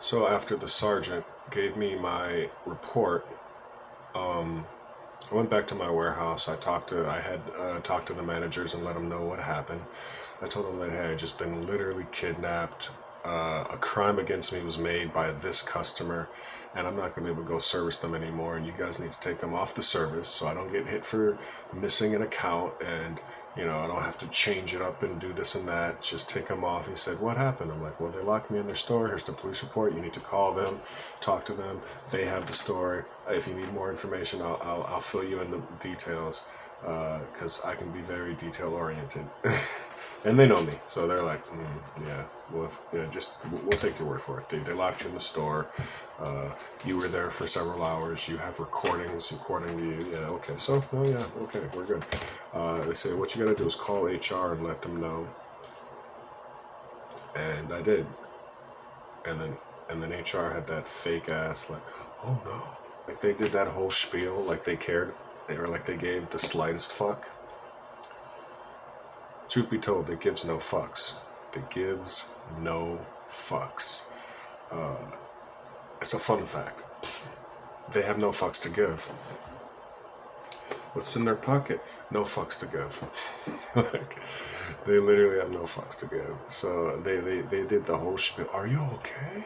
So after the sergeant gave me my report, I went back to my warehouse. I had talked to the managers and let them know what happened. I told them that, hey, I had just been literally kidnapped. A crime against me was made by this customer, and I'm not going to be able to go service them anymore. And you guys need to take them off the service so I don't get hit for missing an account, and I don't have to change it up and do this and that. Just take them off. He said, what happened? I'm like, well, they locked me in their store. Here's the police report. You need to call them, talk to them. They have the story. If you need more information, I'll fill you in the details, because I can be very detail oriented. And they know me, so they're like, yeah, well, we'll take your word for it. They locked you in the store. You were there for several hours. You have recordings according to you. Yeah, okay, so, oh yeah, okay, we're good. They say, what you gotta do is call HR and let them know. And I did. And then HR had that fake ass, like, oh no. Like they did that whole spiel, like they cared. Or like they gave the slightest fuck. Truth be told, it gives no fucks. It gives no fucks. It's a fun fact. They have no fucks to give. What's in their pocket? No fucks to give. Like, they literally have no fucks to give. So they did the whole spiel. Are you okay?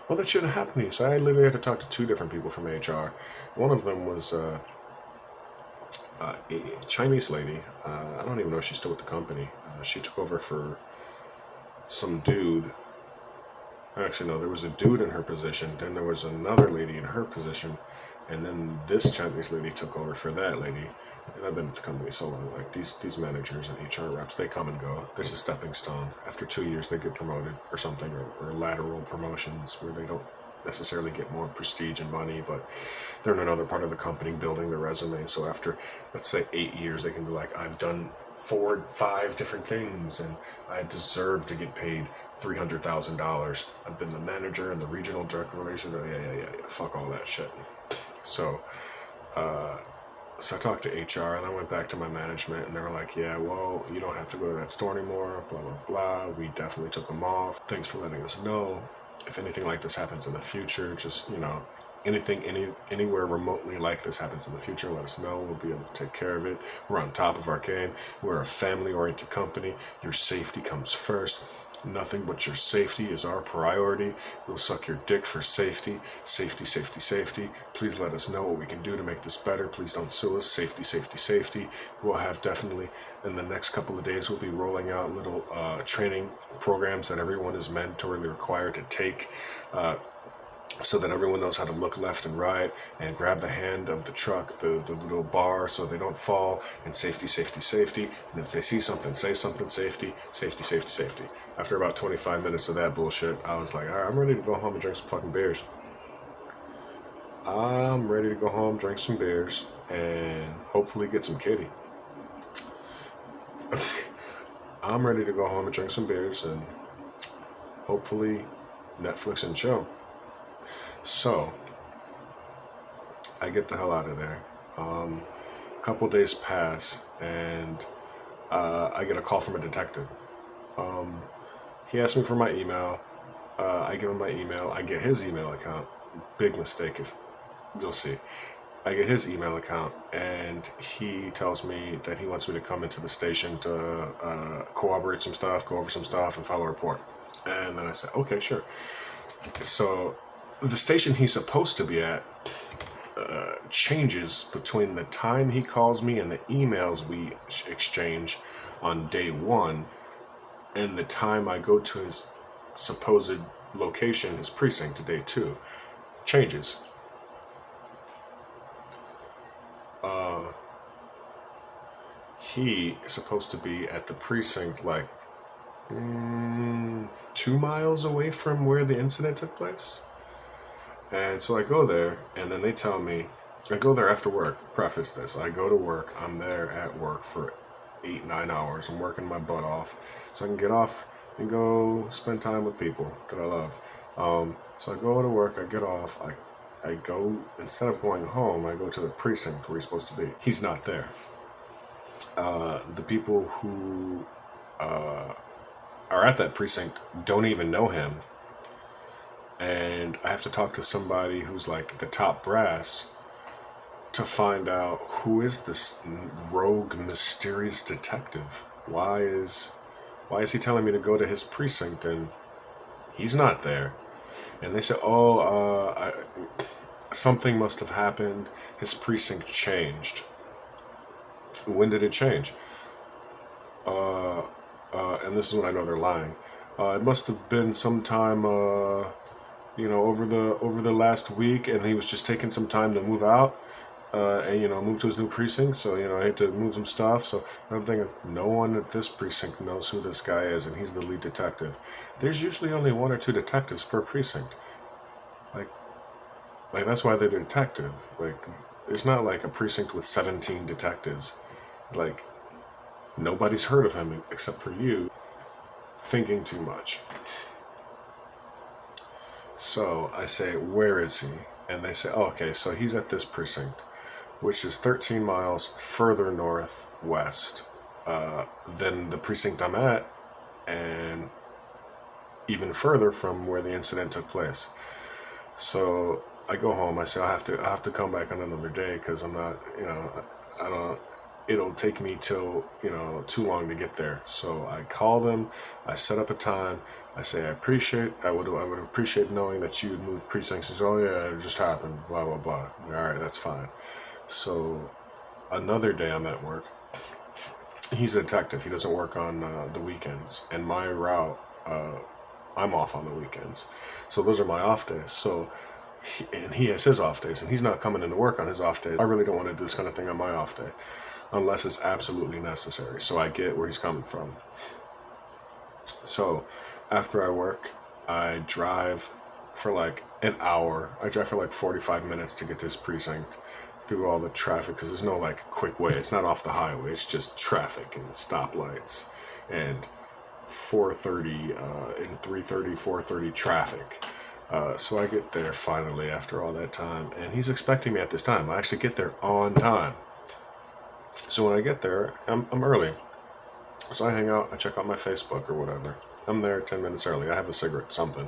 Well, that shouldn't happen to you. So I literally had to talk to two different people from HR. One of them was a Chinese lady. I don't even know if she's still with the company. She took over for some dude. Actually, no, there was a dude in her position. Then there was another lady in her position. And then this Chinese lady took over for that lady. And I've been with the company so long. Like, these managers and HR reps, they come and go. There's a stepping stone. After 2 years, they get promoted or something, or lateral promotions where they don't necessarily get more prestige and money, but they're in another part of the company building their resume. So after, let's say, 8 years, they can be like, I've done 4 or 5 different things, and I deserve to get paid $300,000. I've been the manager and the regional director of relations. Yeah. Fuck all that shit. So I talked to HR, and I went back to my management, and they were like, yeah, well, you don't have to go to that store anymore, blah, blah, blah. We definitely took them off. Thanks for letting us know. If anything like this happens in the future, just, anywhere remotely like this happens in the future, let us know. We'll be able to take care of it. We're on top of our game. We're a family-oriented company. Your safety comes first. Nothing but your safety is our priority. We'll suck your dick for safety. Safety, safety, safety. Please let us know what we can do to make this better. Please don't sue us. Safety, safety, safety. We'll have definitely, in the next couple of days, we'll be rolling out little training programs that everyone is mandatorily required to take, so that everyone knows how to look left and right and grab the hand of the truck, the little bar, so they don't fall, and safety, safety, safety. And if they see something, say something, safety, safety, safety, safety. After about 25 minutes of that bullshit, I was like, all right, I'm ready to go home and drink some fucking beers. I'm ready to go home, drink some beers, and hopefully get some kitty. I'm ready to go home and drink some beers and hopefully Netflix and chill. So, I get the hell out of there. A couple days pass, and I get a call from a detective. He asked me for my email. I give him my email. I get his email account. Big mistake, if you'll see. I get his email account, and he tells me that he wants me to come into the station to corroborate some stuff, go over some stuff, and file a report. And then I said, okay, sure. So the station he's supposed to be at changes between the time he calls me and the emails we exchange on day 1 and the time I go to his supposed location, his precinct, to day 2. Changes. He is supposed to be at the precinct like 2 miles away from where the incident took place. And so I go there, and then they tell me, I go there after work. Preface this, I go to work, I'm there at work for 8-9 hours. I'm working my butt off so I can get off and go spend time with people that I love. So I go to work, I get off, I go, instead of going home, I go to the precinct where he's supposed to be. He's not there. The people who are at that precinct don't even know him. and I have to talk to somebody who's like the top brass to find out who is this rogue, mysterious detective. Why is he telling me to go to his precinct and he's not there? And they said, something must have happened. His precinct changed. When did it change? And this is when I know they're lying. It must have been sometime, over the last week, and he was just taking some time to move out, and move to his new precinct. So I had to move some stuff. So I'm thinking, no one at this precinct knows who this guy is, and he's the lead detective. There's usually only one or two detectives per precinct. Like that's why they're detective. Like, there's not like a precinct with 17 detectives. Like, nobody's heard of him except for you thinking too much. So I say, where is he? And they say, okay, so he's at this precinct, which is 13 miles further northwest than the precinct I'm at, and even further from where the incident took place. So I go home. I say I have to come back on another day because I'm not, I don't. It'll take me till too long to get there. So I call them. I set up a time. I say I would appreciate knowing that you would move precincts. He says, oh yeah, it just happened. Blah blah blah. All right, that's fine. So another day I'm at work. He's a detective. He doesn't work on the weekends, and my route. I'm off on the weekends, so those are my off days. So, he has his off days, and he's not coming into work on his off days. I really don't want to do this kind of thing on my off day, unless it's absolutely necessary. So I get where he's coming from. So, after I work, I drive for like an hour. I drive for like 45 minutes to get to his precinct through all the traffic, because there's no like quick way. It's not off the highway. It's just traffic and stoplights and 4:30 and 3:30, 4:30 traffic. So I get there finally after all that time, and he's expecting me at this time. I actually get there on time. So when I get there, I'm early. So I hang out, I check out my Facebook or whatever. I'm there 10 minutes early. I have a cigarette, something.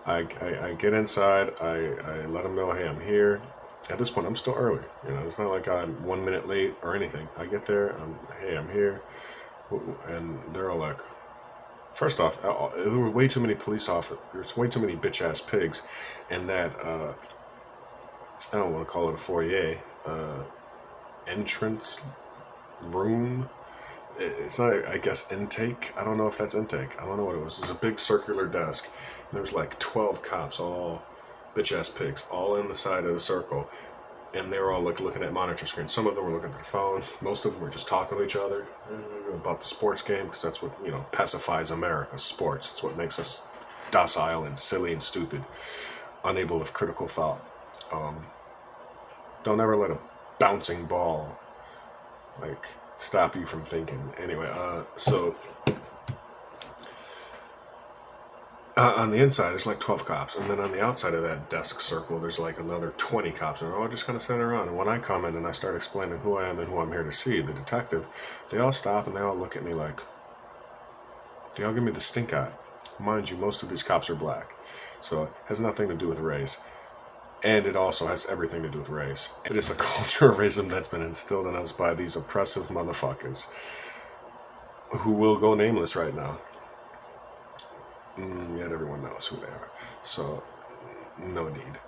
I get inside, I let him know, hey, I'm here. At this point, I'm still early. It's not like I'm 1 minute late or anything. I get there, hey, I'm here. And they're all like, first off, there were way too many police officers. There's way too many bitch-ass pigs in that, I don't want to call it a foyer, entrance room. It's not, I guess, intake. I don't know if that's intake. I don't know what it was. It was a big circular desk. There's like 12 cops, all bitch-ass pigs, all in the side of the circle. And they were all looking at monitor screens. Some of them were looking at their phone. Most of them were just talking to each other about the sports game, because that's what, pacifies America, sports. It's what makes us docile and silly and stupid, unable of critical thought. Don't ever let a bouncing ball, stop you from thinking. Anyway, so on the inside, there's like 12 cops, and then on the outside of that desk circle, there's like another 20 cops, and they're all just kind of sitting around. And when I come in and I start explaining who I am and who I'm here to see, the detective, they all stop and they all look at me like, they all give me the stink eye. Mind you, most of these cops are black, so it has nothing to do with race. And it also has everything to do with race. It is a culture of racism that's been instilled in us by these oppressive motherfuckers who will go nameless right now. Yet everyone knows who they are. So, no need.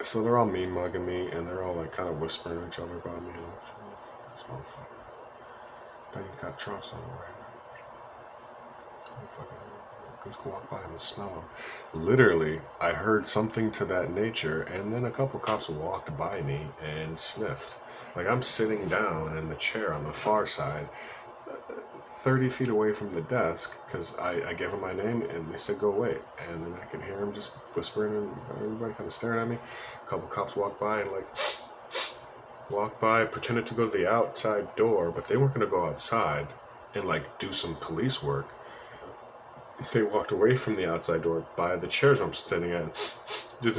So they're all mean mugging me, and they're all kind of whispering to each other about me. This motherfucker. Bet he got trunks on right now. Just walk by him and smell him. Literally, I heard something to that nature, and then a couple cops walked by me and sniffed. I'm sitting down in the chair on the far side, 30 feet away from the desk, because I gave them my name, and they said, go wait. And then I could hear them just whispering, and everybody kind of staring at me. A couple cops walked by and pretended to go to the outside door, but they weren't going to go outside and do some police work. They walked away from the outside door by the chairs I'm sitting at. And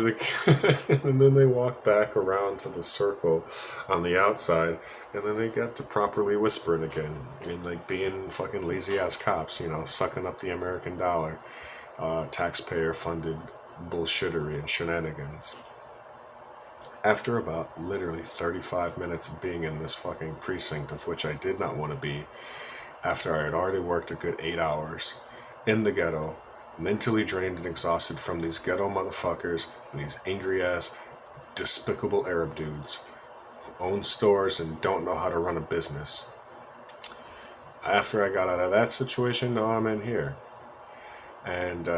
then they walked back around to the circle on the outside, and then they got to properly whispering again, and being fucking lazy ass cops, sucking up the American dollar. taxpayer-funded bullshittery and shenanigans. After about literally 35 minutes of being in this fucking precinct, of which I did not want to be, after I had already worked a good 8 hours in the ghetto, mentally drained and exhausted from these ghetto motherfuckers and these angry ass, despicable Arab dudes who own stores and don't know how to run a business. After I got out of that situation, now I'm in here. And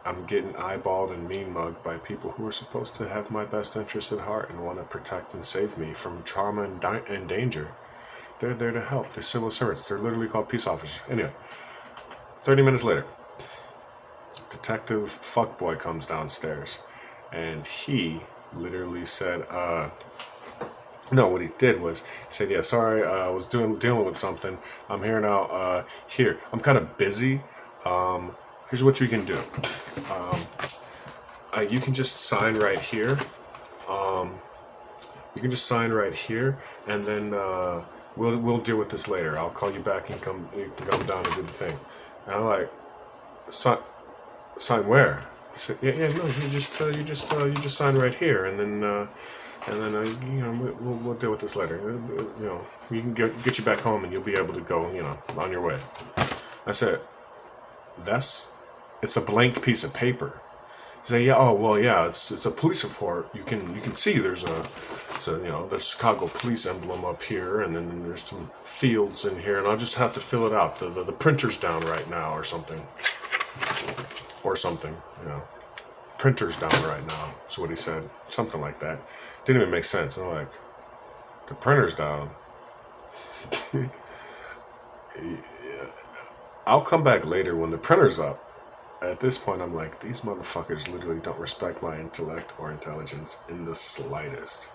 I'm getting eyeballed and mean mugged by people who are supposed to have my best interests at heart and want to protect and save me from trauma and danger. They're there to help. They're civil servants. They're literally called peace officers. Anyway, 30 minutes later, Detective Fuckboy comes downstairs, and he literally said, no, what he did was, he said, yeah, sorry, I was dealing with something. I'm here now. Here, I'm kind of busy. Here's what you can do. You can just sign right here. You can just sign right here, and then we'll deal with this later. I'll call you back, and you can come down and do the thing. And I'm like, sign where? He said, yeah, no, you just sign right here, and then we'll deal with this later. You know, we can get you back home, and you'll be able to go, on your way. I said, it's a blank piece of paper. He said, yeah, oh well, yeah, it's a police report. You can see there's the Chicago police emblem up here, and then there's some fields in here, and I'll just have to fill it out. The printer's down right now, or something. Printer's down right now. That's what he said. Something like that. Didn't even make sense. I'm like, the printer's down. I'll come back later when the printer's up. At this point, I'm like, these motherfuckers literally don't respect my intellect or intelligence in the slightest.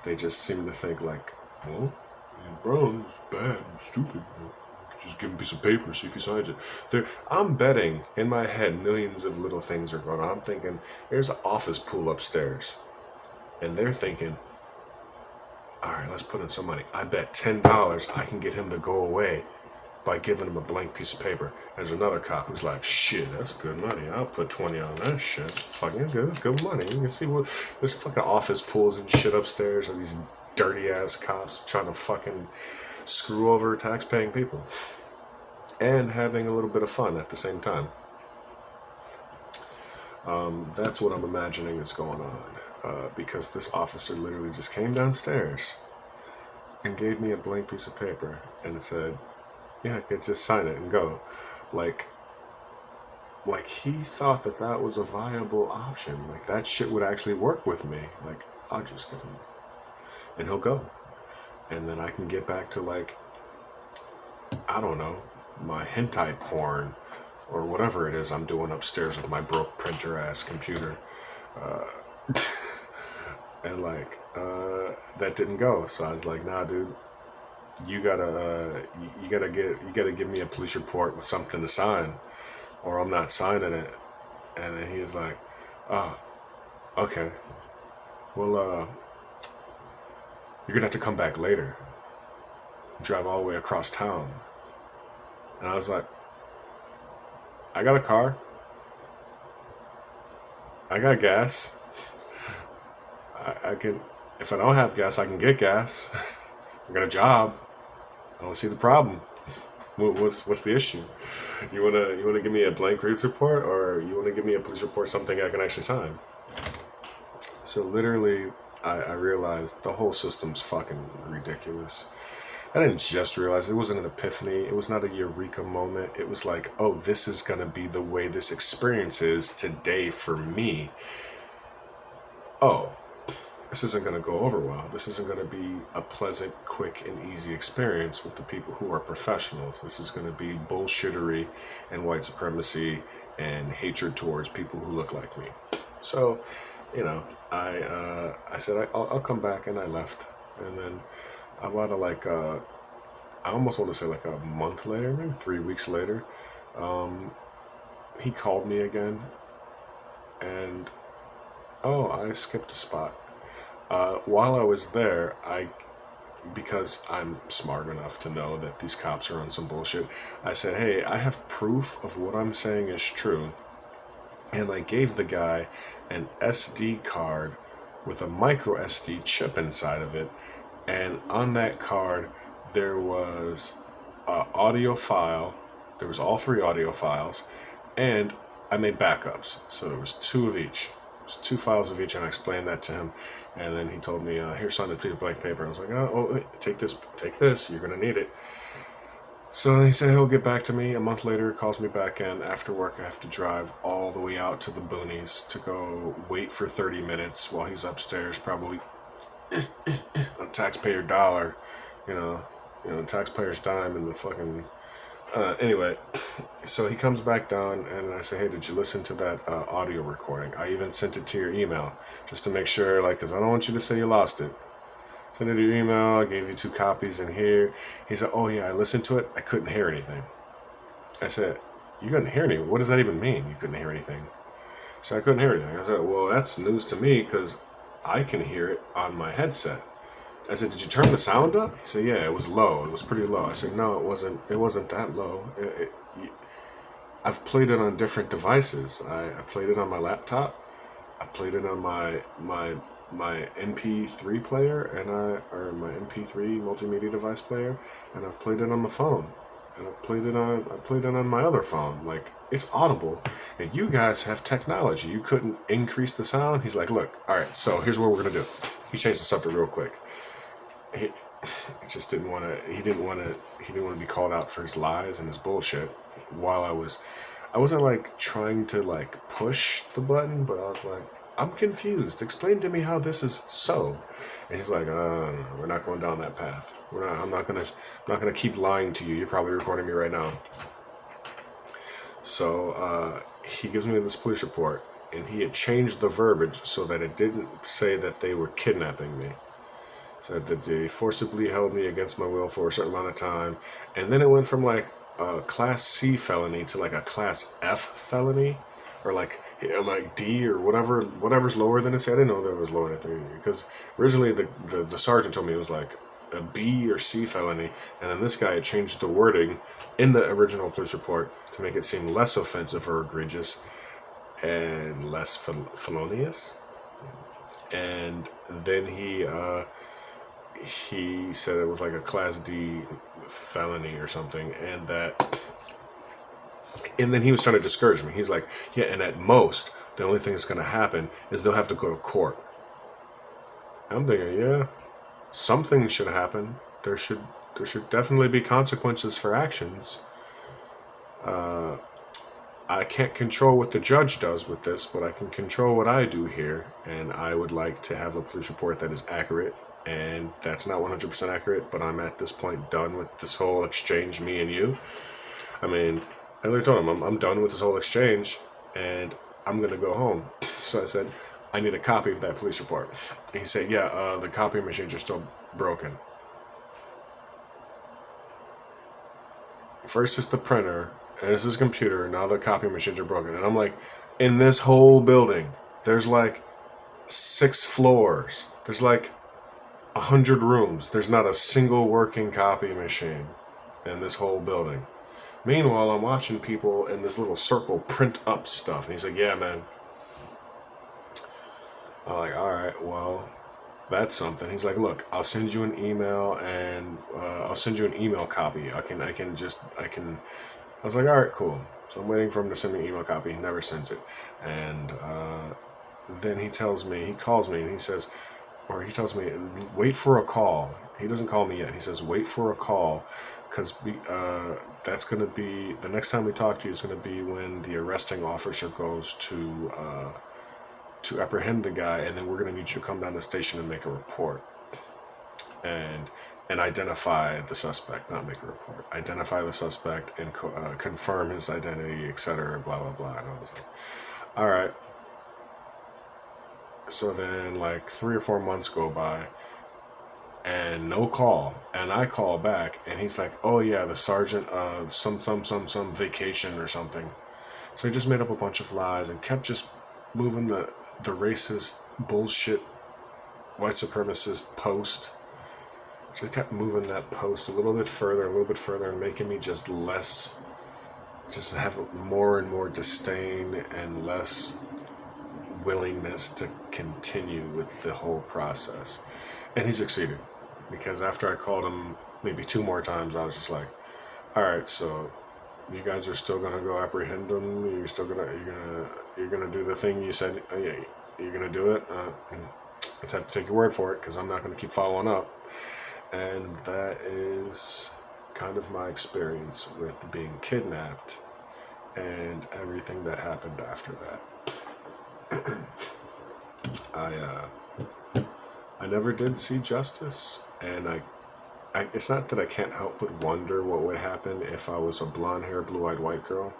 They just seem to think like, well, bro, it's bad, it's stupid. Just give him a piece of paper, see if he signs it. I'm betting in my head millions of little things are going on. I'm thinking, there's an office pool upstairs. And they're thinking, all right, let's put in some money. I bet $10 I can get him to go away by giving him a blank piece of paper. There's another cop who's like, shit, that's good money. I'll put 20 on that shit. Fucking good, that's good money. You can see what there's fucking office pools and shit upstairs of these dirty ass cops trying to fucking screw over tax-paying people. And having a little bit of fun at the same time. That's what I'm imagining is going on. Because this officer literally just came downstairs and gave me a blank piece of paper and said, yeah, I could just sign it and go. Like he thought that was a viable option. Like, that shit would actually work with me. Like, I'll just give him, and he'll go. And then I can get back to, like, I don't know, my hentai porn or whatever it is I'm doing upstairs with my broke printer ass computer. And that didn't go. So I was like, nah, dude. You gotta give me a police report with something to sign, or I'm not signing it. And then he was like, oh, okay. Well, you're gonna have to come back later. Drive all the way across town. And I was like, I got a car. I got gas. I can, if I don't have gas, I can get gas. I got a job. I don't see the problem. What's the issue? You wanna give me a blank police report, or you wanna give me a police report, something I can actually sign? So literally, I realized the whole system's fucking ridiculous. I didn't just realize it wasn't an epiphany. It was not a eureka moment. It was like, oh, this is gonna be the way this experience is today for me. Oh. This isn't going to go over well. This isn't going to be a pleasant, quick, and easy experience with the people who are professionals. This is going to be bullshittery and white supremacy and hatred towards people who look like me. So, I said, I'll come back, and I left. And then about I almost want to say like a month later, maybe 3 weeks later, he called me again, and, I skipped a spot. While I was there, I because I'm smart enough to know that these cops are on some bullshit, I said, hey, I have proof of what I'm saying is true. And I gave the guy an SD card with a micro SD chip inside of it. And on that card, there was an audio file. There was all 3 audio files. And I made backups. So there was 2 of each. It was 2 files of each, and I explained that to him. And then he told me, here's something to blank paper. I was like, oh, take this. You're going to need it. So he said he'll get back to me. A month later, calls me back in. After work, I have to drive all the way out to the boonies to go wait for 30 minutes while he's upstairs, probably on taxpayer dollar, taxpayer's dime in the fucking... Anyway, so he comes back down, and I say, hey, did you listen to that audio recording? I even sent it to your email, just to make sure, because I don't want you to say you lost it. Send it to your email. I gave you 2 copies in here. He said, oh yeah, I listened to it. I couldn't hear anything. I said, you couldn't hear anything? What does that even mean, you couldn't hear anything? So I couldn't hear anything. I said, well, that's news to me because I can hear it on my headset. I said, did you turn the sound up? He said, yeah, it was low. It was pretty low. I said, no, it wasn't that low. I've played it on different devices. I played it on my laptop. I've played it on my MP3 player or my MP3 multimedia device player, and I've played it on my phone, and I played it on my other phone. It's audible, and you guys have technology. You couldn't increase the sound. He's like, look, all right, so here's what we're gonna do. He changed the subject real quick. He just didn't want to be called out for his lies and his bullshit. While I wasn't trying to push the button, but I was like, I'm confused. Explain to me how this is so. And he's like, no, we're not going down that path. I'm not gonna keep lying to you. You're probably recording me right now. So he gives me this police report, and he had changed the verbiage so that it didn't say that they were kidnapping me. Said that they forcibly held me against my will for a certain amount of time, and then it went from a class C felony to a class F felony. Or D or whatever's lower than it. I didn't know that it was lower than it, because originally the sergeant told me it was a B or C felony, and then this guy had changed the wording in the original police report to make it seem less offensive or egregious and less felonious. And then he said it was a class D felony or something, and then he was trying to discourage me. He's like, yeah, and at most, the only thing that's going to happen is they'll have to go to court. I'm thinking, yeah, something should happen. There should definitely be consequences for actions. I can't control what the judge does with this, but I can control what I do here, and I would like to have a police report that is accurate, and that's not 100% accurate, but I'm at this point done with this whole exchange, me and you. I mean... I literally told him, I'm done with this whole exchange, and I'm going to go home. So I said, I need a copy of that police report. And he said, yeah, the copy machines are still broken. First it's the printer, and it's his computer, and now the copy machines are broken. And I'm like, in this whole building, there's 6 floors. There's 100 rooms. There's not a single working copy machine in this whole building. Meanwhile, I'm watching people in this little circle print up stuff. And he's like, yeah, man. I'm like, all right, well, that's something. He's like, look, I'll send you an email, and I'll send you an email copy. I was like, all right, cool. So I'm waiting for him to send me an email copy. He never sends it. And then he calls me, and he tells me, wait for a call. He doesn't call me yet. He says, wait for a call, because that's going to be, the next time we talk to you is going to be when the arresting officer goes to apprehend the guy, and then we're going to need you to come down to the station and make a report. And identify the suspect, not make a report. Identify the suspect and confirm his identity, etc., blah, blah, blah. And I was like, all right. So then 3 or 4 months go by, and no call, and I call back, and he's like, oh yeah, the sergeant, some vacation or something. So he just made up a bunch of lies and kept just moving the racist bullshit white supremacist post just kept moving that post a little bit further, and making me just have more and more disdain and less willingness to continue with the whole process. And he succeeded, because after I called him maybe 2 more times, I was just like, all right, so you guys are still gonna go apprehend him? You're gonna do the thing you said? You're gonna do it? I just have to take your word for it, because I'm not gonna keep following up. And that is kind of my experience with being kidnapped and everything that happened after that. I never did see justice, and it's not that I can't help but wonder what would happen if I was a blonde-haired, blue-eyed white girl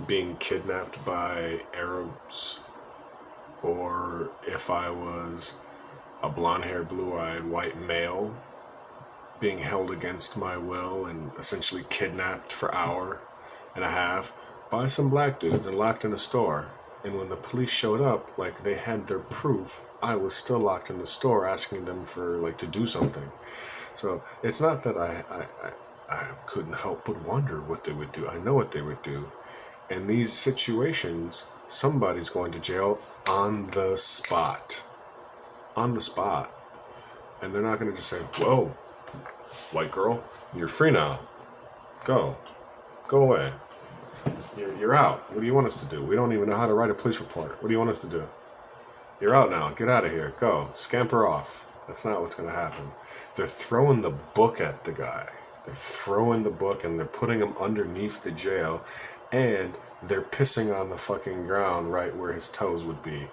being kidnapped by Arabs, or if I was a blonde-haired, blue-eyed white male being held against my will and essentially kidnapped for an hour and a half by some black dudes and locked in a store. And when the police showed up, like, they had their proof, I was still locked in the store asking them for, like, to do something. So it's not that I couldn't help but wonder what they would do. I know what they would do. In these situations, somebody's going to jail on the spot. On the spot. And they're not going to just say, whoa, white girl, you're free now. Go away. You're out. What do you want us to do? We don't even know how to write a police report. What do you want us to do? You're out now. Get out of here. Go. Scamper off. That's not what's going to happen. They're throwing the book at the guy. They're throwing the book and they're putting him underneath the jail, and they're pissing on the fucking ground right where his toes would be.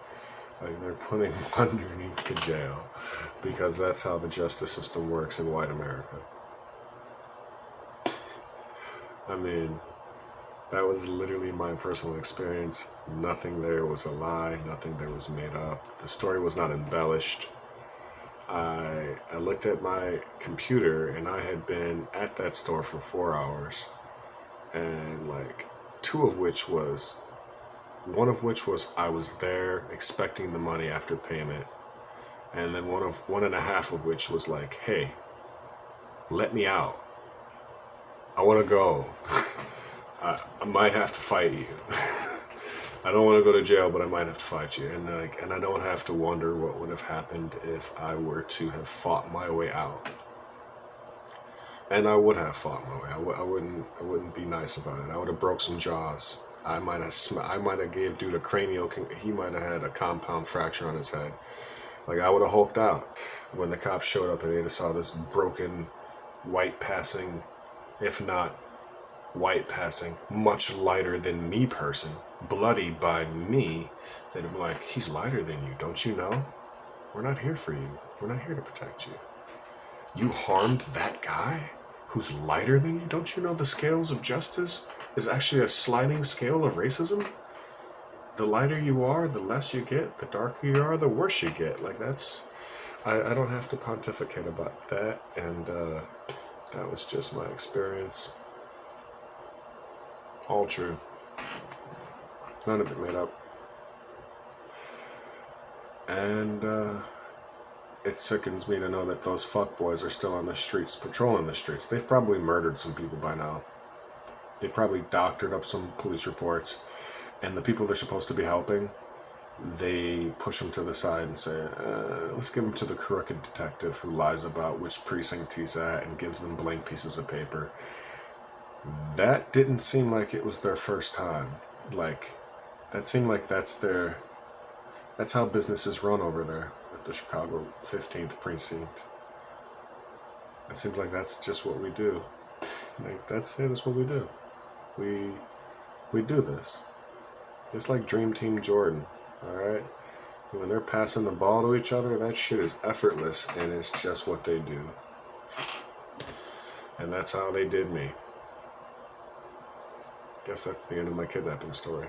Like, they're putting him underneath the jail, because that's how the justice system works in white America. I mean, that was literally my personal experience. Nothing there was a lie. Nothing there was made up. The story was not embellished. I looked at my computer, and I had been at that store for 4 hours, and like one of which was I was there expecting the money after payment, and then one and a half of which was like, hey, let me out. I want to go. I might have to fight you. I don't want to go to jail, but I might have to fight you. And I don't have to wonder what would have happened if I were to have fought my way out. And I would have fought my way. I wouldn't be nice about it. I would have broke some jaws. I might have gave dude a cranial. He might have had a compound fracture on his head. Like, I would have hulked out when the cops showed up, and they just saw this broken, white passing, if not white passing, much lighter than me person, bloodied by me. They'd be like, he's lighter than you, don't you know? We're not here for you. We're not here to protect you. You harmed that guy who's lighter than you? Don't you know the scales of justice is actually a sliding scale of racism? The lighter you are, the less you get. The darker you are, the worse you get. Like, that's... I don't have to pontificate about that, and that was just my experience. All true. None of it made up. And it sickens me to know that those fuckboys are still on the streets, patrolling the streets. They've probably murdered some people by now. They probably doctored up some police reports, and the people they're supposed to be helping, they push them to the side and say, let's give them to the crooked detective who lies about which precinct he's at and gives them blank pieces of paper. That didn't seem like it was their first time. Like, that seemed like that's how business is run over there at the Chicago 15th precinct. It seems like that's just what we do. Like, that's what we do. We do this. It's like Dream Team Jordan, alright? When they're passing the ball to each other, that shit is effortless, and it's just what they do. And that's how they did me. Guess that's the end of my kidnapping story.